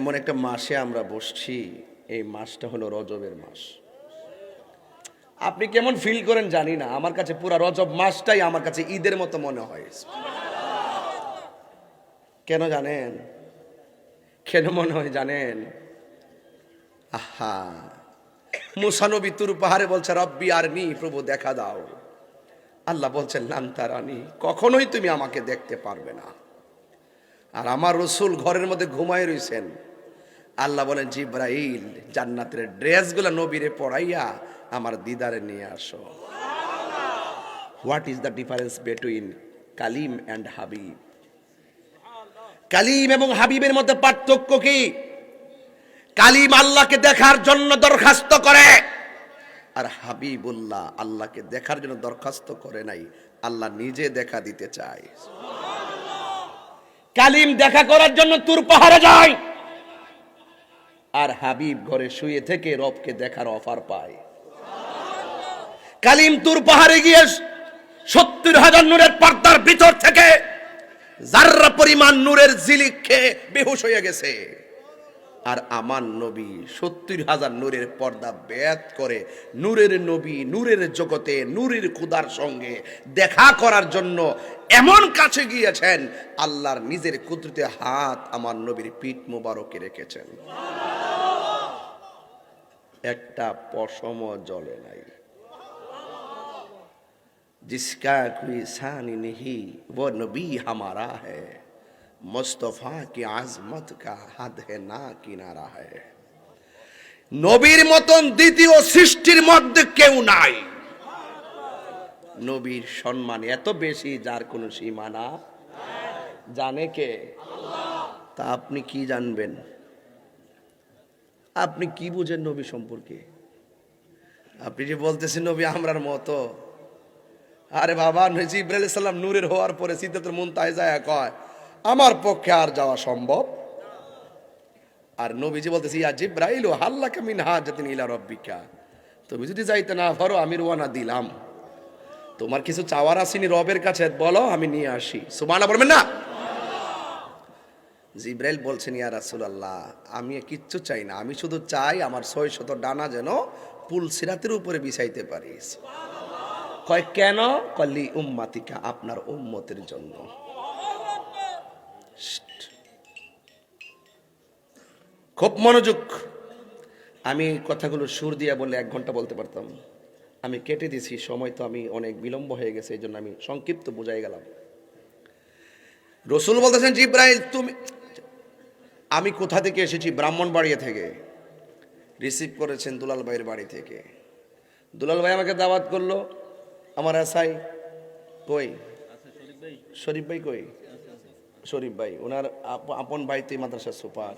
এমন একটা মাসে আমরা বসছি, এই মাসটা হলো রজবের মাস। আপনি কেমন ফিল করেন জানি না, আমার কাছে পুরো রজব মাসটাই আমার কাছে ঈদের মতো মনে হয়। কেন জানেন? কেন মনে হয় জানেন? আহা, মুসা নবী তুর পাহাড়ে বলছে রব্বি আরনি, প্রভু দেখা দাও। আল্লাহ বলছেন লান তারানি, কখনোই তুমি আমাকে দেখতে পারবে না। আর আমার রসুল ঘরের মধ্যে ঘুমায় রইছেন। আল্লাহ বলেন জিব্রাইল, জান্নাতের ড্রেসগুলো নবীরে পরাইয়া আমার দিদারে নিয়ে আসো। What is the difference between Kalim and Habib? Kalim এবং হাবিবের মধ্যে পার্থক্য কি? কালিম আল্লাহকে দেখার জন্য দরখাস্ত করে, আর হাবিবুল্লাহ আল্লাহকে দেখার জন্য দরখাস্ত করে নাই, আল্লাহ নিজে দেখা দিতে চায়। কালিম দেখা করার জন্য তুর পাহাড়ে যায়, আর হাবিব ঘরে শুয়ে থেকে রবকে দেখার অফার পায়। কালিম তুর পাহাড়ে গিয়ে 70,000 নূরের পর্দার ভিতর থেকে যাররা পরিমাণ নূরের ঝিলিক খেয়ে বেহুশ হয়ে গেছে। আর আমার নবী 70,000 নূরের পর্দা বেদ করে নূরের নবী, নূরের জগতে, নূরের খুদার সঙ্গে দেখা করার জন্য এমন কাছে গিয়েছেন, আল্লাহর নিজের কুদরতে হাত আমার নবীর পিঠ মোবারকে রেখেছেন। একটা পশম জ্বলে নাই। जिसका कोई शान नहीं वो नबी हमारा है, मुस्तफा की आजमत का हद है ना किनारा है। নবীর মতন দ্বিতীয় সৃষ্টির মধ্যে কেউ নাই। নবীর সম্মান এত বেশি যার কোনো সীমানা জানে কে? তা আপনি কি জানবেন? আপনি কি বুঝেন নবী সম্পর্কে? আপনি যে বলতেছেন নবী আমরার মতো, আরে বাবা, জিবরাইল আলাইহিস সালাম নূরের হওয়ার পরে সিদরাতুল মুনতাহায় যায় কয় আমার পক্ষে আর যাওয়া সম্ভব। আর নবীজি বলতেছে ইয়া জিবরাইল হাল্লাকা মিন হাজাতিন ইলা রাব্বিকা, তুমি যদি যাইতে না পারো আমি রওনা দিলাম, তোমার কিছু চাওয়ার আসেনি রবের কাছে, বলো আমি নিয়ে আসি। সুবহানাল্লাহ বলবেন না? জিবরাইল বলছেন ইয়া রাসূলুল্লাহ, আমি কিচ্ছু চাই না, আমি শুধু চাই আমার 600 ডানা যেন পুল সিরাতের উপরে বিছাইতে পারি। কয় কেন? কলি উম্মাতিকা, আপনার উম্মতের জন্য। খুব মনোযোগ। আমি কথাগুলো সুর দিয়া বললে 1 ঘন্টা বলতে পারতাম, আমি কেটে দিছি, সময় তো আমি অনেক বিলম্ব হয়ে গেছে, এই জন্য আমি সংক্ষিপ্ত বুঝাই গেলাম। রসুল বলতেছেন জিবরাইল তুমি, আমি কোথা থেকে এসেছি? ব্রাহ্মণবাড়িয়া থেকে। রিসিভ করেছেন দুলাল ভাইয়ের বাড়ি থেকে। দুলাল ভাই আমাকে দাওয়াত করলো, আমার আসাই কই? শরীফ ভাই কই? শরীফ ভাই ওনার আপন ভাই, তুই মাদ্রাসার সুপার।